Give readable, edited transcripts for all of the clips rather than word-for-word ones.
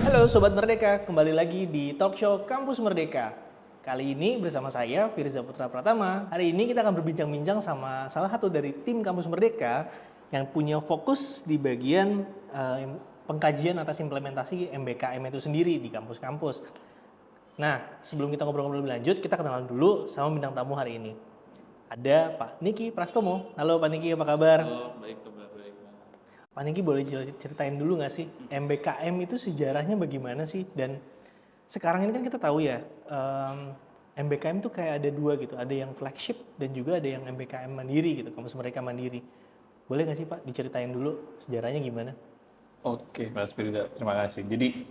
Halo Sobat Merdeka, kembali lagi di Talk Show Kampus Merdeka. Kali ini bersama saya, Firza Putra Pratama. Hari ini kita akan berbincang-bincang sama salah satu dari tim Kampus Merdeka yang punya fokus di bagian pengkajian atas implementasi MBKM itu sendiri di kampus-kampus. Nah, sebelum kita ngobrol-ngobrol lebih lanjut, kita kenalan dulu sama bintang tamu hari ini. Ada Pak Niki Prastomo. Halo Pak Niki, apa kabar? Halo, baik, kabar baik. Pak Niki boleh ceritain dulu nggak sih MBKM itu sejarahnya bagaimana sih? Dan sekarang ini kan kita tahu ya MBKM itu kayak ada dua gitu, ada yang flagship dan juga ada yang MBKM mandiri gitu, kampus mereka mandiri. Boleh nggak sih Pak diceritain dulu sejarahnya gimana? Oke, Mas Firza, terima kasih. Jadi,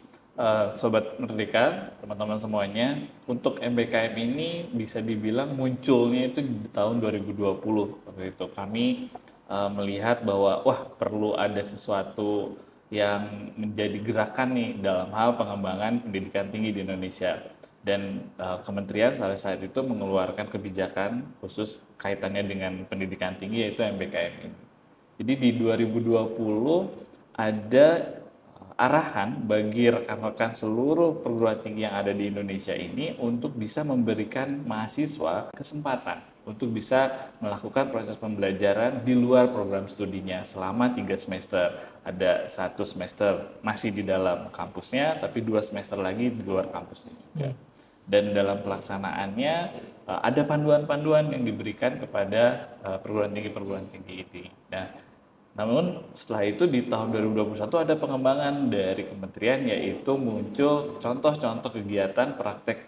Sobat Merdeka, teman-teman semuanya, untuk MBKM ini bisa dibilang munculnya itu di tahun 2020. Waktu itu kami melihat bahwa, wah, perlu ada sesuatu yang menjadi gerakan nih dalam hal pengembangan pendidikan tinggi di Indonesia. Dan kementerian pada saat itu mengeluarkan kebijakan khusus kaitannya dengan pendidikan tinggi, yaitu MBKM ini. Jadi di 2020 ada arahan bagi rekan-rekan seluruh perguruan tinggi yang ada di Indonesia ini untuk bisa memberikan mahasiswa kesempatan untuk bisa melakukan proses pembelajaran di luar program studinya selama 3 semester. Ada 1 semester masih di dalam kampusnya, tapi 2 semester lagi di luar kampusnya juga. Dan dalam pelaksanaannya ada panduan-panduan yang diberikan kepada perguruan tinggi ini. Nah, namun setelah itu di tahun 2021 ada pengembangan dari kementerian, yaitu muncul contoh-contoh kegiatan praktek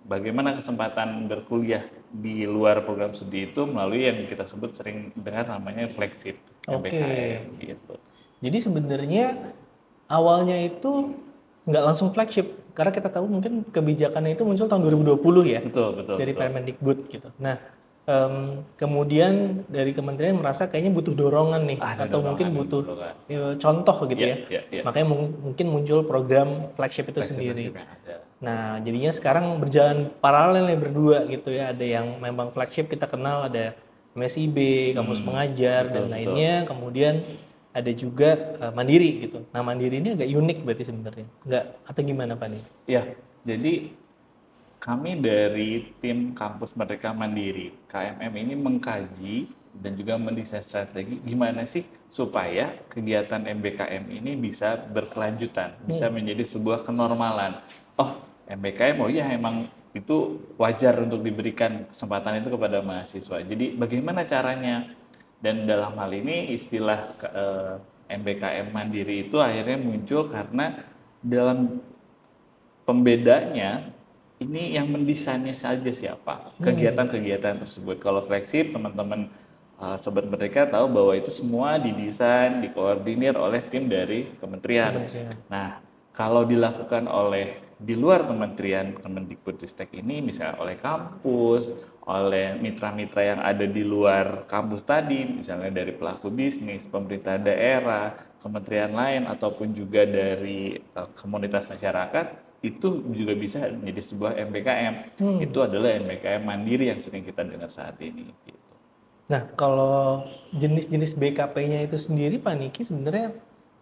bagaimana kesempatan berkuliah di luar program studi itu melalui yang kita sebut sering dengar namanya flagship MBKM gitu. Jadi sebenarnya awalnya itu nggak langsung flagship karena kita tahu mungkin kebijakannya itu muncul tahun 2020 ya. Betul. Dari Permendikbud gitu. Nah, kemudian dari kementerian merasa kayaknya butuh dorongan nih atau mungkin butuh contoh gitu ya. Makanya mungkin muncul program flagship itu sendiri. Nah, jadinya sekarang berjalan paralel nih berdua gitu ya. Ada yang memang flagship kita kenal, ada MSIB, kampus mengajar dan lainnya. Kemudian ada juga mandiri gitu. Nah, mandiri ini agak unik berarti sebenarnya. Enggak atau gimana Pak nih? Ya, jadi kami dari tim Kampus Merdeka Mandiri, KMM ini mengkaji dan juga mendesain strategi gimana sih supaya kegiatan MBKM ini bisa berkelanjutan, bisa menjadi sebuah kenormalan. Oh, MBKM, oh iya emang itu wajar untuk diberikan kesempatan itu kepada mahasiswa. Jadi bagaimana caranya? Dan dalam hal ini istilah MBKM Mandiri itu akhirnya muncul karena dalam pembedanya ini yang mendesainnya saja siapa, kegiatan-kegiatan tersebut. Kalau flagship, teman-teman Sobat Merdeka tahu bahwa itu semua didesain, dikoordinir oleh tim dari kementerian. Nah, kalau dilakukan oleh di luar kementerian Kemendikbudristek ini, misalnya oleh kampus, oleh mitra-mitra yang ada di luar kampus tadi, misalnya dari pelaku bisnis, pemerintah daerah, kementerian lain, ataupun juga dari komunitas masyarakat, itu juga bisa menjadi sebuah MBKM. Itu adalah MBKM mandiri yang sering kita dengar saat ini. Gitu. Nah, kalau jenis-jenis BKP-nya itu sendiri, Pak Niki, sebenarnya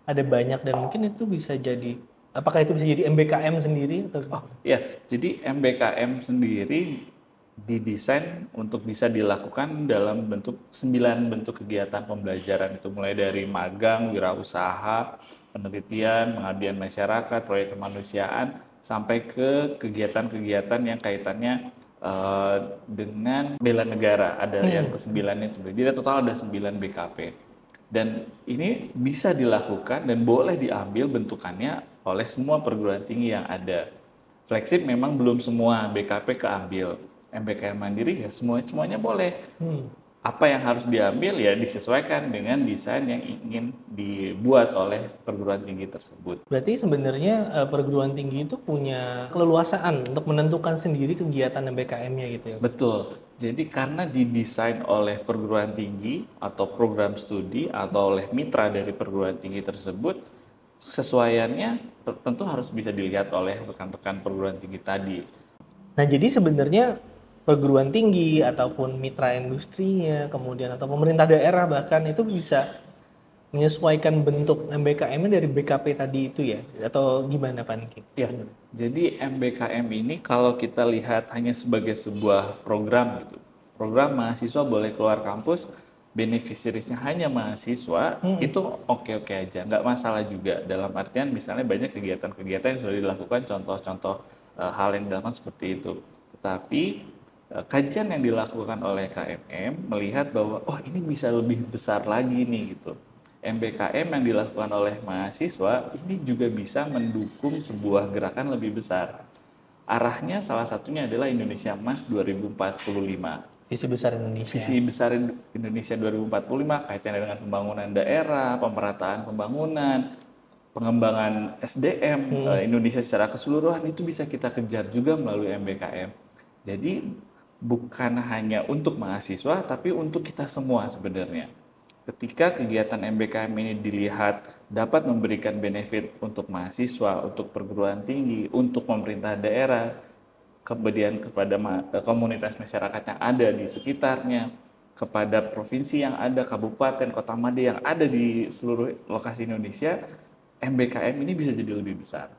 ada banyak dan mungkin itu bisa jadi, apakah itu bisa jadi MBKM sendiri? Atau? Oh ya, jadi MBKM sendiri didesain untuk bisa dilakukan dalam bentuk 9 bentuk kegiatan pembelajaran, itu mulai dari magang, wirausaha, penelitian, pengabdian masyarakat, proyek kemanusiaan, sampai ke kegiatan-kegiatan yang kaitannya dengan bela negara. Ada yang ke-9 itu. Jadi total ada 9 BKP. Dan ini bisa dilakukan dan boleh diambil bentukannya oleh semua perguruan tinggi yang ada. Flagship memang belum semua BKP keambil. MBKM mandiri ya semuanya boleh. Apa yang harus diambil ya disesuaikan dengan desain yang ingin dibuat oleh perguruan tinggi tersebut. Berarti sebenarnya perguruan tinggi itu punya keleluasaan untuk menentukan sendiri kegiatan MBKM-nya gitu ya? Betul. Jadi karena didesain oleh perguruan tinggi atau program studi atau oleh mitra dari perguruan tinggi tersebut, kesesuaiannya tentu harus bisa dilihat oleh rekan-rekan perguruan tinggi tadi. Nah, jadi sebenarnya perguruan tinggi ataupun mitra industrinya, kemudian atau pemerintah daerah bahkan itu bisa menyesuaikan bentuk MBKM-nya dari BKP tadi itu ya? Atau gimana Pak Niki? Ya, jadi MBKM ini kalau kita lihat hanya sebagai sebuah program gitu, program mahasiswa boleh keluar kampus, beneficiariesnya hanya mahasiswa, itu oke-oke aja, nggak masalah juga. Dalam artian misalnya banyak kegiatan-kegiatan yang sudah dilakukan, contoh-contoh hal yang dilakukan seperti itu. Tetapi kajian yang dilakukan oleh KMM melihat bahwa oh ini bisa lebih besar lagi nih gitu. MBKM yang dilakukan oleh mahasiswa ini juga bisa mendukung sebuah gerakan lebih besar. Arahnya salah satunya adalah Indonesia Emas 2045. Visi besar Indonesia. Visi besar Indonesia 2045 kaitannya dengan pembangunan daerah, pemerataan pembangunan, pengembangan SDM Indonesia secara keseluruhan itu bisa kita kejar juga melalui MBKM. Jadi bukan hanya untuk mahasiswa tapi untuk kita semua sebenarnya. Ketika kegiatan MBKM ini dilihat dapat memberikan benefit untuk mahasiswa, untuk perguruan tinggi, untuk pemerintah daerah, kemudian kepada komunitas masyarakat yang ada di sekitarnya, kepada provinsi yang ada, kabupaten, kota madya yang ada di seluruh lokasi Indonesia, MBKM ini bisa jadi lebih besar.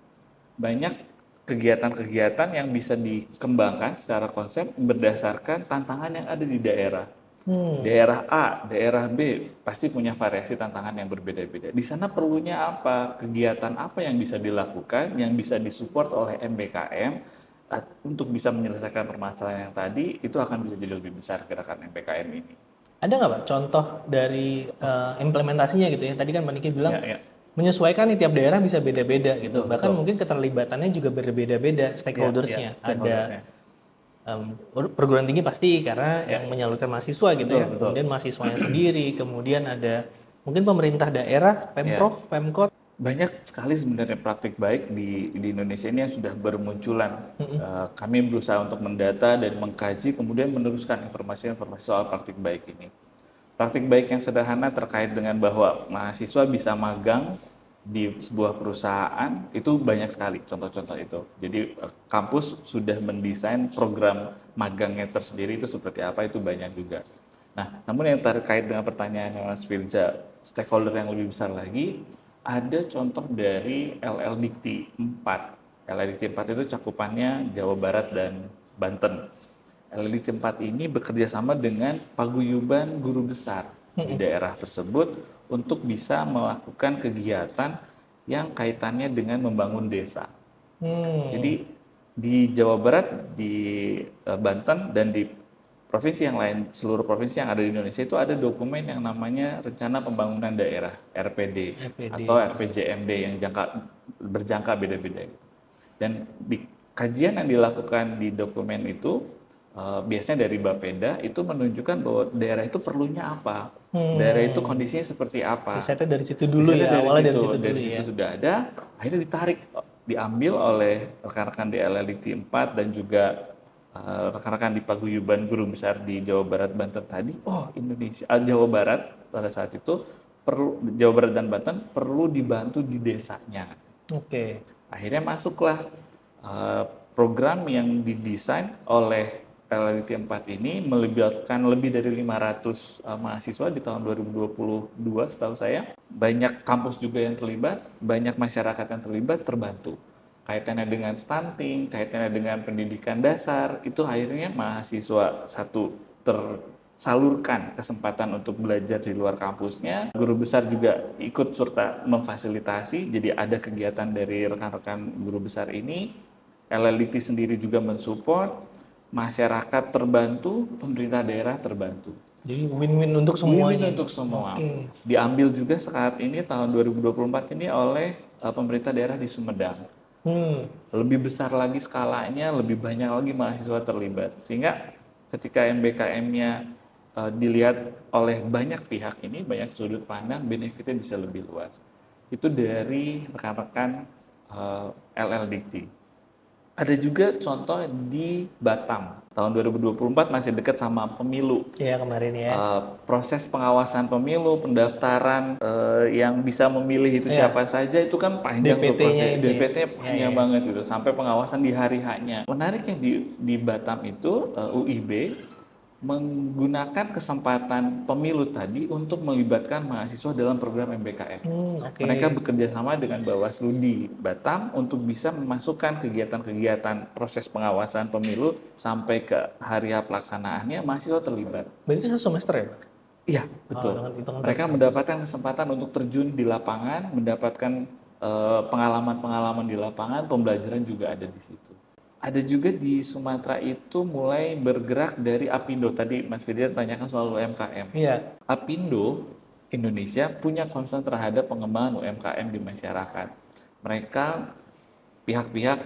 Banyak kegiatan-kegiatan yang bisa dikembangkan secara konsep berdasarkan tantangan yang ada di daerah. Daerah A, daerah B pasti punya variasi tantangan yang berbeda-beda. Di sana perlunya apa? Kegiatan apa yang bisa dilakukan, yang bisa disupport oleh MBKM untuk bisa menyelesaikan permasalahan yang tadi, itu akan bisa jadi lebih besar gerakan MBKM ini. Ada nggak Pak contoh dari implementasinya gitu ya? Tadi kan Pak Niki bilang menyesuaikan nih tiap daerah bisa beda-beda gitu. Bahkan mungkin keterlibatannya juga berbeda-beda stakeholdersnya. Ada perguruan tinggi pasti karena yang menyalurkan mahasiswa gitu ya. Kemudian mahasiswanya sendiri, kemudian ada mungkin pemerintah daerah, Pemprov, Pemkot. Banyak sekali sebenarnya praktik baik di Indonesia ini yang sudah bermunculan. Kami berusaha untuk mendata dan mengkaji, kemudian meneruskan informasi-informasi soal praktik baik ini. Praktik baik yang sederhana terkait dengan bahwa mahasiswa bisa magang di sebuah perusahaan, itu banyak sekali contoh-contoh itu. Jadi kampus sudah mendesain program magangnya tersendiri, itu seperti apa, itu banyak juga. Nah, namun yang terkait dengan pertanyaan Mas Firza, stakeholder yang lebih besar lagi, ada contoh dari LLDikti 4. LLDikti 4 itu cakupannya Jawa Barat dan Banten. LLDikti 4 ini bekerja sama dengan paguyuban guru besar di daerah tersebut untuk bisa melakukan kegiatan yang kaitannya dengan membangun desa. Jadi di Jawa Barat, di Banten, dan di provinsi yang lain, seluruh provinsi yang ada di Indonesia itu ada dokumen yang namanya Rencana Pembangunan Daerah, RPD, atau RPJMD yang berjangka beda-beda. Dan di kajian yang dilakukan di dokumen itu, biasanya dari Bapeda itu menunjukkan bahwa daerah itu perlunya apa, daerah itu kondisinya seperti apa. Risetnya dari situ dulu ya, awalnya dari situ sudah ada, akhirnya ditarik, diambil oleh rekan-rekan di LLDikti 4 dan juga rekan-rekan di paguyuban guru besar di Jawa Barat, Banten tadi. Oh, Jawa Barat pada saat itu Jawa Barat dan Banten perlu dibantu di desanya. Akhirnya masuklah program yang didesain oleh LLDikti 4 ini, melibatkan lebih dari 500 mahasiswa di tahun 2022 setahu saya. Banyak kampus juga yang terlibat, banyak masyarakat yang terlibat, terbantu. Kaitannya dengan stunting, kaitannya dengan pendidikan dasar, itu akhirnya mahasiswa tersalurkan kesempatan untuk belajar di luar kampusnya. Guru besar juga ikut serta memfasilitasi, jadi ada kegiatan dari rekan-rekan guru besar ini. LLDikti sendiri juga mensupport, masyarakat terbantu, pemerintah daerah terbantu. Jadi win-win untuk semuanya. Win-win untuk semua. Diambil juga saat ini tahun 2024 ini oleh pemerintah daerah di Sumedang. Lebih besar lagi skalanya, lebih banyak lagi mahasiswa terlibat. Sehingga ketika MBKM-nya dilihat oleh banyak pihak ini, banyak sudut pandang, benefitnya bisa lebih luas. Itu dari rekan-rekan LLDikti. Ada juga contoh di Batam. Tahun 2024 masih dekat sama pemilu. Ya kemarin ya. Proses pengawasan pemilu, pendaftaran yang bisa memilih itu Ya. siapa saja itu kan panjang tuh DPT-nya proses. itu ya. DPT-nya Ya, panjang ya. banget gitu sampai pengawasan di hari H-nya. Menariknya di Batam itu UIB menggunakan kesempatan pemilu tadi untuk melibatkan mahasiswa dalam program MBKM. Oke. Mereka bekerja sama dengan Bawaslu di Batam untuk bisa memasukkan kegiatan-kegiatan proses pengawasan pemilu sampai ke hari H pelaksanaannya mahasiswa terlibat. Berarti itu 1 semester ya, Pak? Iya, Oh, betul. dengan hitungan Mereka tahun. mendapatkan kesempatan untuk terjun di lapangan, mendapatkan pengalaman-pengalaman di lapangan, pembelajaran juga ada di situ. Ada juga di Sumatera itu mulai bergerak dari Apindo. Tadi Mas Firda tanyakan soal UMKM. Iya. Apindo Indonesia punya concern terhadap pengembangan UMKM di masyarakat. Mereka pihak-pihak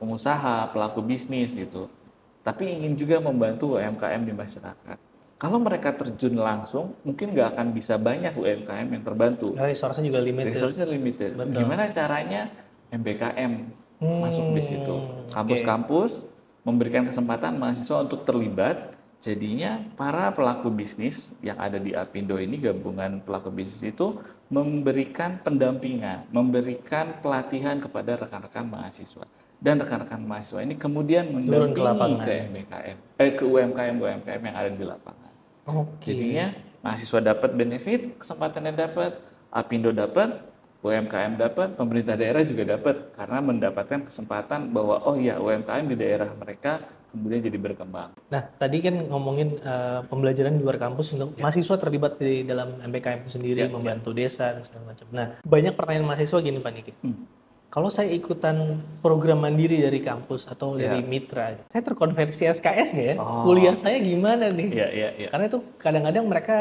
pengusaha, pelaku bisnis gitu. Tapi ingin juga membantu UMKM di masyarakat. Kalau mereka terjun langsung, mungkin nggak akan bisa banyak UMKM yang terbantu. Resource-nya juga limited. Resource-nya limited. Betul. Gimana caranya MBKM masuk di situ? Oke. Kampus-kampus memberikan kesempatan mahasiswa untuk terlibat. Jadinya para pelaku bisnis yang ada di Apindo ini, gabungan pelaku bisnis itu memberikan pendampingan, memberikan pelatihan kepada rekan-rekan mahasiswa. Dan rekan-rekan mahasiswa ini kemudian Turun ke mendampingi lapangan. ke MBKM, ke UMKM yang ada di lapangan. Oke. Jadinya mahasiswa dapat benefit, kesempatannya dapat, Apindo dapat, UMKM dapat, pemerintah daerah juga dapat karena mendapatkan kesempatan bahwa oh ya UMKM di daerah mereka kemudian jadi berkembang. Nah, tadi kan ngomongin pembelajaran di luar kampus untuk mahasiswa terlibat di dalam MBKM itu sendiri, Ya, membantu desa dan segala macam. Nah, banyak pertanyaan mahasiswa gini Pak Niki. Hmm. Kalau saya ikutan program mandiri dari kampus atau dari mitra, saya terkonversi SKS nggak ya? Oh. Kuliah saya gimana nih? Iya. Karena itu kadang-kadang mereka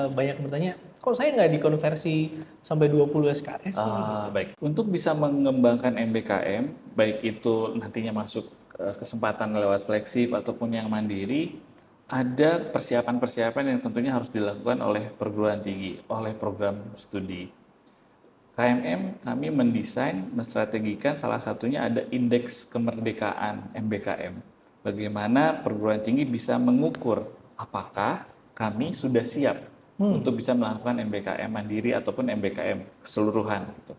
banyak bertanya, kok saya nggak dikonversi sampai 20 SKS? Baik, untuk bisa mengembangkan MBKM, baik itu nantinya masuk kesempatan lewat flagship ataupun yang mandiri, ada persiapan-persiapan yang tentunya harus dilakukan oleh perguruan tinggi, oleh program studi. KMM kami mendesain, menstrategikan salah satunya ada indeks kemerdekaan MBKM. Bagaimana perguruan tinggi bisa mengukur apakah kami sudah siap untuk bisa melakukan MBKM mandiri ataupun MBKM keseluruhan. Gitu.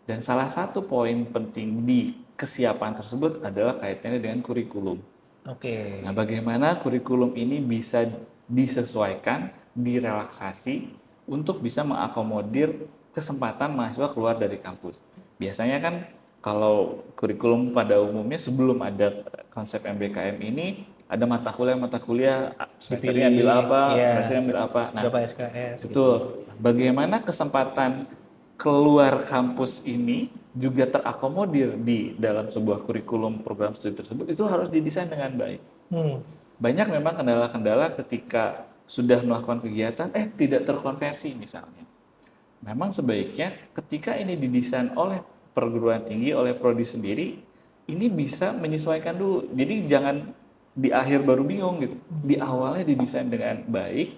Dan salah satu poin penting di kesiapan tersebut adalah kaitannya dengan kurikulum. Oke. Nah, bagaimana kurikulum ini bisa disesuaikan, direlaksasi untuk bisa mengakomodir kesempatan mahasiswa keluar dari kampus. Biasanya kan kalau kurikulum pada umumnya sebelum ada konsep MBKM ini ada mata kuliah semesternya ambil apa, semesternya ambil apa. Nah, berapa SKS? Betul. Bagaimana kesempatan keluar kampus ini juga terakomodir di dalam sebuah kurikulum program studi tersebut itu harus didesain dengan baik. Banyak memang kendala-kendala ketika sudah melakukan kegiatan, tidak terkonversi misalnya. Memang sebaiknya ketika ini didesain oleh perguruan tinggi, oleh prodi sendiri, ini bisa menyesuaikan dulu. Jadi jangan di akhir baru bingung gitu. Di awalnya didesain dengan baik,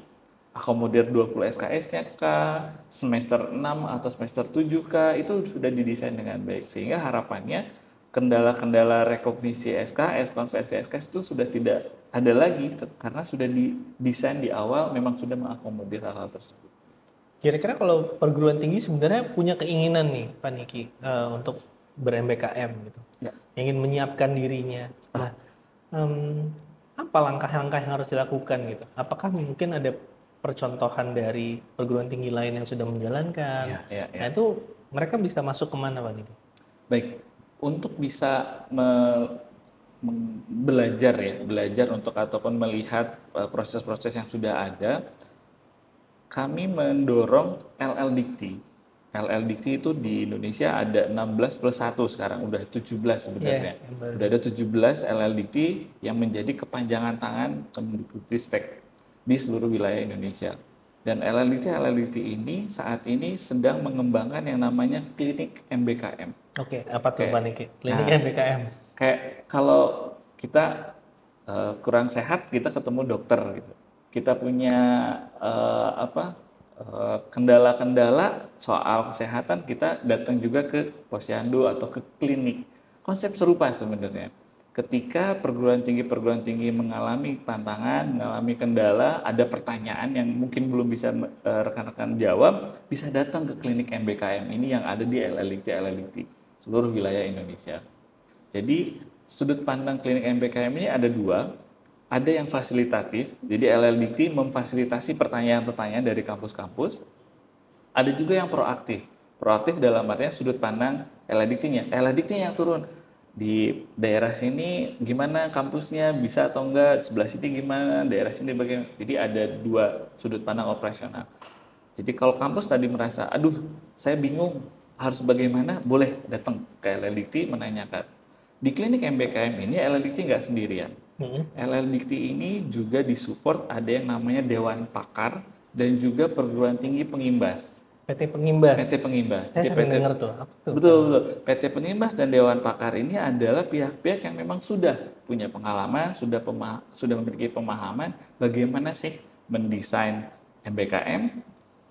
akomodir 20 SKS-nya kah, semester 6 atau semester 7 kah, itu sudah didesain dengan baik. Sehingga harapannya kendala-kendala rekognisi SKS, konversi SKS itu sudah tidak ada lagi karena sudah didesain di awal memang sudah mengakomodir hal-hal tersebut. Kira-kira kalau perguruan tinggi sebenarnya punya keinginan nih, Pak Niki, untuk ber-MBKM gitu, ingin menyiapkan dirinya. Nah, apa langkah-langkah yang harus dilakukan gitu? Apakah mungkin ada percontohan dari perguruan tinggi lain yang sudah menjalankan? Nah itu mereka bisa masuk kemana Pak Niki? Baik, untuk bisa belajar untuk ataupun melihat proses-proses yang sudah ada, kami mendorong LL-Dikti. LL-Dikti itu di Indonesia ada 16+1 sekarang, udah 17 sebenarnya. Udah ada 17 LL-Dikti yang menjadi kepanjangan tangan Kemdikbudristek di seluruh wilayah Indonesia. Dan LL-Dikti ini saat ini sedang mengembangkan yang namanya klinik MBKM. Oke, apa tuh Pak Niki? Klinik MBKM. Kayak kalau kita kurang sehat, kita ketemu dokter gitu. Kita punya kendala-kendala soal kesehatan, kita datang juga ke posyandu atau ke klinik. konsep serupa sebenarnya. Ketika perguruan tinggi mengalami tantangan, mengalami kendala, ada pertanyaan yang mungkin belum bisa rekan-rekan jawab, bisa datang ke klinik MBKM ini yang ada di LLDT seluruh wilayah Indonesia. Jadi sudut pandang klinik MBKM ini ada dua, ada yang fasilitatif, jadi LLDT memfasilitasi pertanyaan-pertanyaan dari kampus-kampus, ada juga yang proaktif. Proaktif dalam artinya sudut pandang LLDT-nya. LLDT-nya yang turun. Di daerah sini gimana kampusnya, bisa atau enggak, sebelah sini gimana, daerah sini bagaimana. Jadi ada dua sudut pandang operasional. Jadi kalau kampus tadi merasa, aduh saya bingung harus bagaimana, boleh datang ke LLDT menanyakan. Di klinik MBKM ini LLDT nggak sendirian. LLDT ini juga disupport ada yang namanya Dewan Pakar dan juga perguruan tinggi pengimbas. PT Pengimbas. PT Pengimbas. Saya Jadi sering dengar tuh. Apa tuh? Betul. PT Pengimbas dan Dewan Pakar ini adalah pihak-pihak yang memang sudah punya pengalaman, sudah memiliki pemahaman bagaimana sih mendesain MBKM,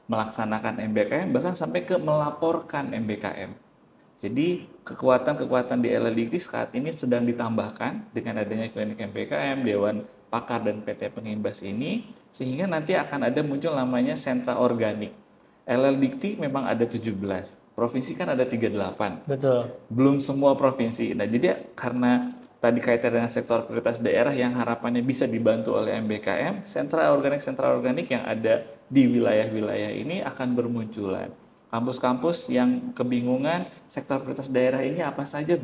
melaksanakan MBKM, bahkan sampai ke melaporkan MBKM. Jadi kekuatan-kekuatan di LLDT saat ini sedang ditambahkan dengan adanya klinik MBKM, Dewan Pakar dan PT Pengimbas ini, sehingga nanti akan ada muncul namanya sentra organik. LLDT memang ada 17, provinsi kan ada 38. Betul. Belum semua provinsi. Nah, jadi karena tadi kaitan dengan sektor prioritas daerah yang harapannya bisa dibantu oleh MBKM, sentra organik yang ada di wilayah-wilayah ini akan bermunculan. Kampus-kampus yang kebingungan sektor prioritas daerah ini apa saja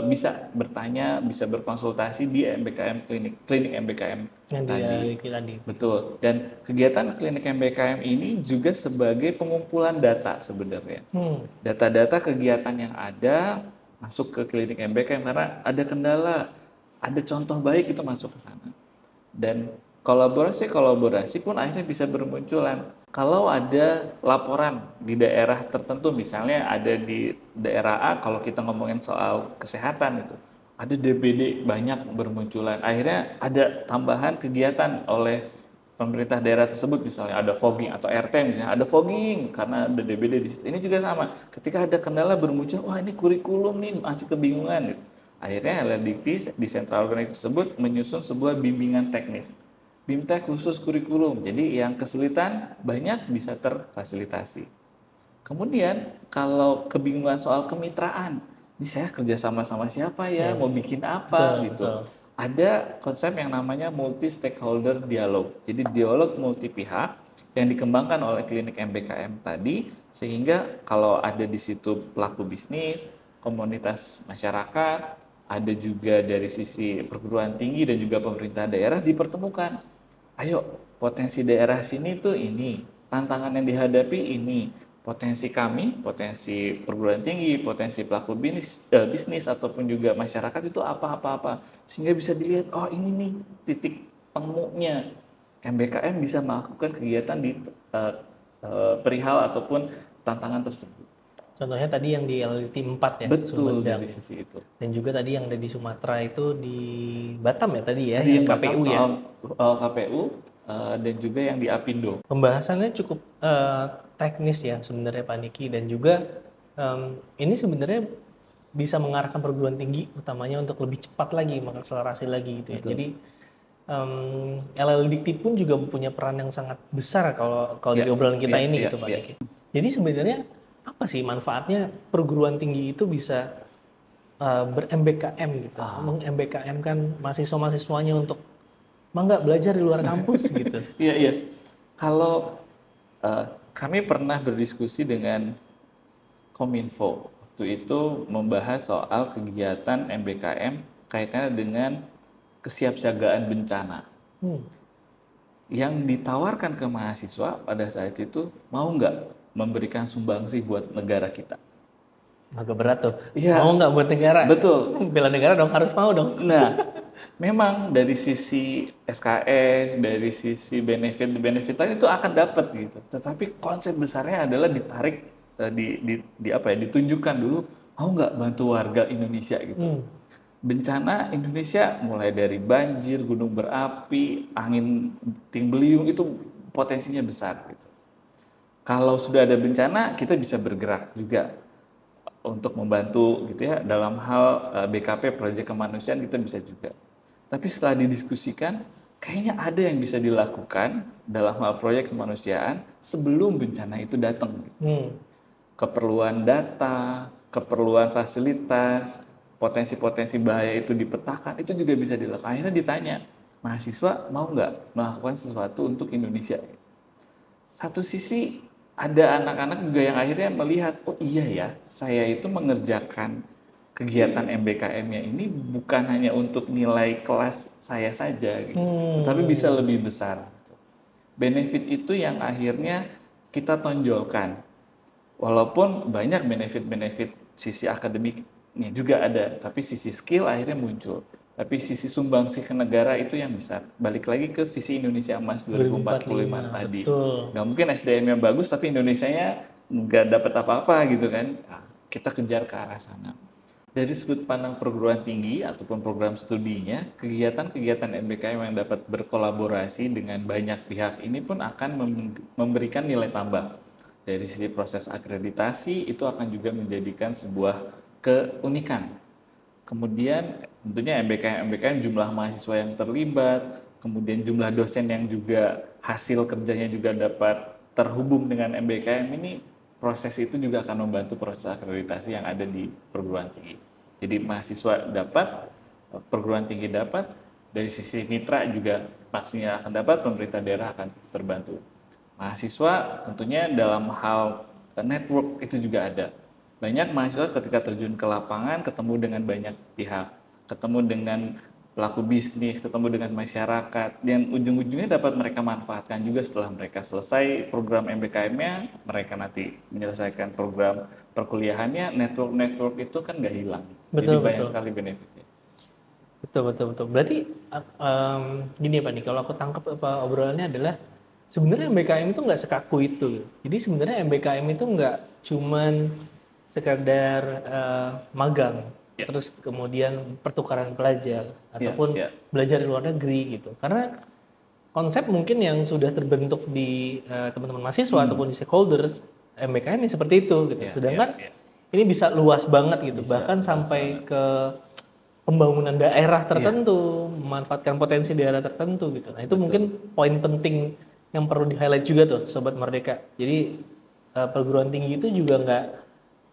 bisa bertanya, bisa berkonsultasi di MBKM klinik MBKM Yang tadi. tadi. Betul. Dan kegiatan klinik MBKM ini juga sebagai pengumpulan data sebenarnya. Data-data kegiatan yang ada masuk ke klinik MBKM karena ada kendala, ada contoh baik itu masuk ke sana. Dan kolaborasi pun akhirnya bisa bermunculan. Kalau ada laporan di daerah tertentu, misalnya ada di daerah A, kalau kita ngomongin soal kesehatan itu, ada DBD banyak bermunculan. Akhirnya ada tambahan kegiatan oleh pemerintah daerah tersebut, misalnya ada fogging atau RT misalnya, ada fogging karena ada DBD di situ. Ini juga sama. Ketika ada kendala bermunculan, wah ini kurikulum nih masih kebingungan. Gitu. Akhirnya LLDT di sentral organik tersebut menyusun sebuah bimbingan teknis. BIMTEK khusus kurikulum. Jadi yang kesulitan banyak bisa terfasilitasi. Kemudian kalau kebingungan soal kemitraan, ini saya kerja sama siapa ya, mau bikin apa gitu. Betul. Ada konsep yang namanya multi stakeholder dialog. Jadi dialog multi pihak yang dikembangkan oleh klinik MBKM tadi, sehingga kalau ada di situ pelaku bisnis, komunitas masyarakat, ada juga dari sisi perguruan tinggi dan juga pemerintah daerah dipertemukan. Ayo, potensi daerah sini tuh ini, tantangan yang dihadapi ini, potensi kami, potensi perguruan tinggi, potensi pelaku bisnis ataupun juga masyarakat itu apa, sehingga bisa dilihat, oh ini nih titik temunya. MBKM bisa melakukan kegiatan di perihal ataupun tantangan tersebut. Contohnya tadi yang di LLDT 4 ya, Betul, Sumedang. dari sisi itu. Dan juga tadi yang ada di Sumatera itu di Batam ya tadi ya, Tadi yang Batam KPU ya. soal KPU dan juga yang di Apindo. Pembahasannya cukup teknis ya sebenarnya Pak Niki, dan juga ini sebenarnya bisa mengarahkan perguruan tinggi utamanya untuk lebih cepat lagi, mengakselerasi lagi gitu ya. Betul. Jadi LLDT pun juga punya peran yang sangat besar kalau dari obrolan kita ini gitu Pak Niki. Jadi sebenarnya apa sih manfaatnya perguruan tinggi itu bisa ber-MBKM gitu, meng-MBKM kan mahasiswa-mahasiswanya untuk nggak belajar di luar kampus gitu. Iya. Kalau kami pernah berdiskusi dengan Kominfo, waktu itu membahas soal kegiatan MBKM kaitannya dengan kesiapsiagaan bencana. Yang ditawarkan ke mahasiswa pada saat itu, mau nggak memberikan sumbangsi buat negara kita? Agak berat tuh. Iya. Mau nggak buat negara? Betul. Bela negara dong, harus mau dong. Nah, memang dari sisi SKS, dari sisi benefit itu akan dapat gitu. Tetapi konsep besarnya adalah ditarik ditunjukkan dulu, mau nggak bantu warga Indonesia gitu. Bencana Indonesia mulai dari banjir, gunung berapi, angin puting beliung itu potensinya besar gitu. Kalau sudah ada bencana, kita bisa bergerak juga. untuk membantu gitu ya dalam hal BKP proyek kemanusiaan kita bisa juga. Tapi setelah didiskusikan, kayaknya ada yang bisa dilakukan dalam hal proyek kemanusiaan sebelum bencana itu datang. Hmm. Keperluan data, keperluan fasilitas, potensi-potensi bahaya itu dipetakan, itu juga bisa dilakukan. Akhirnya ditanya, mahasiswa mau nggak melakukan sesuatu untuk Indonesia? Satu sisi ada anak-anak juga yang akhirnya melihat, oh iya ya, saya itu mengerjakan kegiatan MBKM-nya ini bukan hanya untuk nilai kelas saya saja, gitu, tapi bisa lebih besar. Benefit itu yang akhirnya kita tonjolkan. Walaupun banyak benefit-benefit sisi akademiknya juga ada, tapi sisi skill akhirnya muncul. Tapi sisi sumbangsi ke negara itu yang besar. Balik lagi ke visi Indonesia Emas 2045 tadi. Betul. Nggak mungkin SDM-nya bagus, tapi Indonesianya nggak dapat apa-apa gitu kan. Nah, kita kejar ke arah sana. Dari sudut pandang perguruan tinggi ataupun program studinya, kegiatan-kegiatan MBKM yang dapat berkolaborasi dengan banyak pihak ini pun akan memberikan nilai tambah. Dari sisi proses akreditasi, itu akan juga menjadikan sebuah keunikan. Kemudian tentunya MBKM jumlah mahasiswa yang terlibat, kemudian jumlah dosen yang juga hasil kerjanya juga dapat terhubung dengan MBKM ini, proses itu juga akan membantu proses akreditasi yang ada di perguruan tinggi. Jadi mahasiswa dapat, perguruan tinggi dapat, dari sisi mitra juga pastinya akan dapat, pemerintah daerah akan terbantu. Mahasiswa tentunya dalam hal network itu juga ada. Banyak mahasiswa ketika terjun ke lapangan ketemu dengan banyak pihak, ketemu dengan pelaku bisnis, ketemu dengan masyarakat, dan ujung-ujungnya dapat mereka manfaatkan juga setelah mereka selesai program MBKM-nya, mereka nanti menyelesaikan program perkuliahannya, network-network itu kan nggak hilang. Jadi Betul, banyak betul. sekali benefitnya. Betul, betul, betul. Berarti gini Pak nih, kalau aku tangkap apa obrolannya adalah sebenarnya MBKM itu nggak sekaku itu. Jadi sebenarnya MBKM itu nggak cuman sekadar magang, Ya, terus kemudian pertukaran pelajar ya, ataupun ya. belajar di luar negeri gitu. Karena konsep mungkin yang sudah terbentuk di teman-teman mahasiswa ataupun di stakeholders MBKM yang seperti itu gitu. Ya, ya, Sedangkan ya. ini bisa luas banget gitu, Bisa, bahkan luas sampai banget. ke pembangunan daerah Iya, tertentu, memanfaatkan potensi daerah tertentu gitu. Nah, itu betul. mungkin poin penting yang perlu di-highlight juga tuh, Sobat Merdeka. Jadi perguruan tinggi itu juga nggak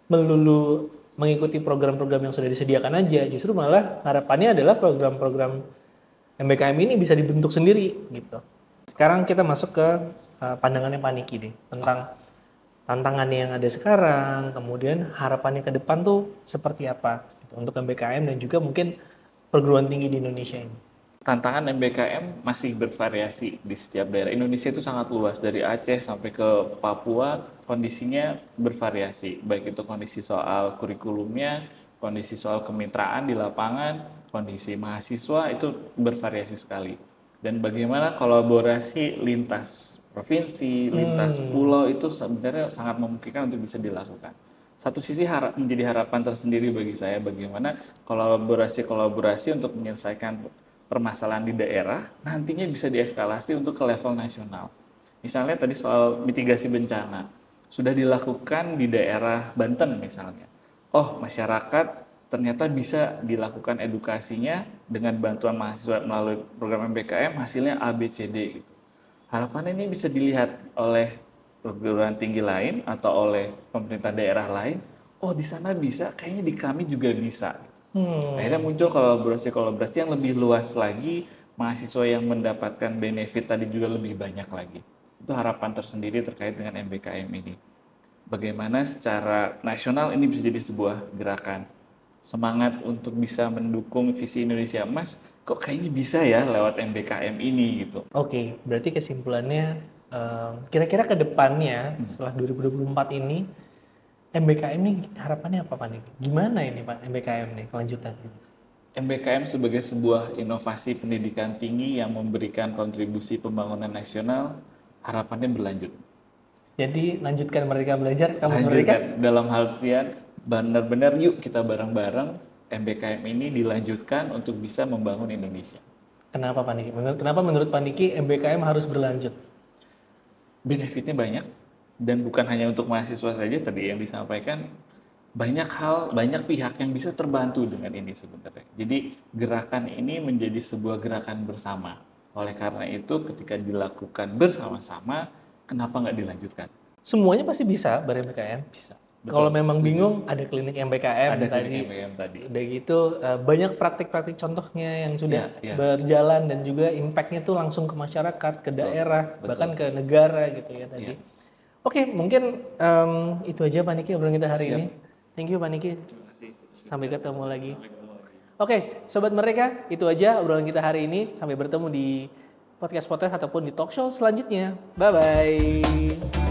melulu mengikuti program-program yang sudah disediakan aja, justru malah harapannya adalah program-program MBKM ini bisa dibentuk sendiri gitu. Sekarang kita masuk ke pandangannya Pak Niki deh, tentang tantangannya yang ada sekarang, kemudian harapannya ke depan tuh seperti apa gitu, untuk MBKM dan juga mungkin perguruan tinggi di Indonesia ini. Tantangan MBKM masih bervariasi di setiap daerah. Indonesia itu sangat luas, dari Aceh sampai ke Papua, kondisinya bervariasi. Baik itu kondisi soal kurikulumnya, kondisi soal kemitraan di lapangan, kondisi mahasiswa itu bervariasi sekali. Dan bagaimana kolaborasi lintas provinsi, lintas pulau itu sebenarnya sangat memungkinkan untuk bisa dilakukan. Satu sisi menjadi harapan tersendiri bagi saya bagaimana kolaborasi-kolaborasi untuk menyelesaikan permasalahan di daerah nantinya bisa dieskalasi untuk ke level nasional. Misalnya tadi soal mitigasi bencana sudah dilakukan di daerah Banten misalnya. Oh, masyarakat ternyata bisa dilakukan edukasinya dengan bantuan mahasiswa melalui program MBKM, hasilnya A, B, C, D gitu. Harapannya ini bisa dilihat oleh perguruan tinggi lain atau oleh pemerintah daerah lain. Oh, di sana bisa, kayaknya di kami juga bisa. Akhirnya muncul kolaborasi-kolaborasi yang lebih luas lagi, mahasiswa yang mendapatkan benefit tadi juga lebih banyak lagi. Itu harapan tersendiri terkait dengan MBKM ini. Bagaimana secara nasional ini bisa jadi sebuah gerakan. Semangat untuk bisa mendukung visi Indonesia Emas, kok kayaknya bisa ya lewat MBKM ini gitu. Oke, berarti kesimpulannya kira-kira ke depannya setelah 2024 ini MBKM ini harapannya apa Pak Niki? Gimana ini Pak MBKM nih kelanjutannya? MBKM sebagai sebuah inovasi pendidikan tinggi yang memberikan kontribusi pembangunan nasional, harapannya berlanjut. Jadi lanjutkan mereka belajar, kamu Merdeka? Lanjutkan dalam artian benar-benar yuk kita bareng-bareng MBKM ini dilanjutkan untuk bisa membangun Indonesia. Kenapa Pak Niki? Kenapa menurut Pak Niki MBKM harus berlanjut? Benefitnya banyak dan bukan hanya untuk mahasiswa saja tadi yang disampaikan. banyak hal, banyak pihak yang bisa terbantu dengan ini sebenarnya. Jadi gerakan ini menjadi sebuah gerakan bersama. Oleh karena itu ketika dilakukan bersama-sama, kenapa nggak dilanjutkan? Semuanya pasti bisa ber-MBKM. Bisa. Kalau Betul, memang setuju. bingung, ada klinik MBKM Ada tadi. klinik MBKM tadi. Udah gitu, banyak praktik-praktik contohnya yang sudah Iya, iya. berjalan dan juga impact-nya tuh langsung ke masyarakat, ke daerah, betul. bahkan ke negara gitu ya tadi. Iya. Oke, mungkin itu aja Pak Niki obrolan kita hari Siap. ini. Thank you Pak Niki. Terima kasih. Sampai ketemu lagi. Sampai ketemu lagi. Oke, Sobat Merdeka, itu aja obrolan kita hari ini. Sampai bertemu di podcast-podcast ataupun di talk show selanjutnya. Bye-bye.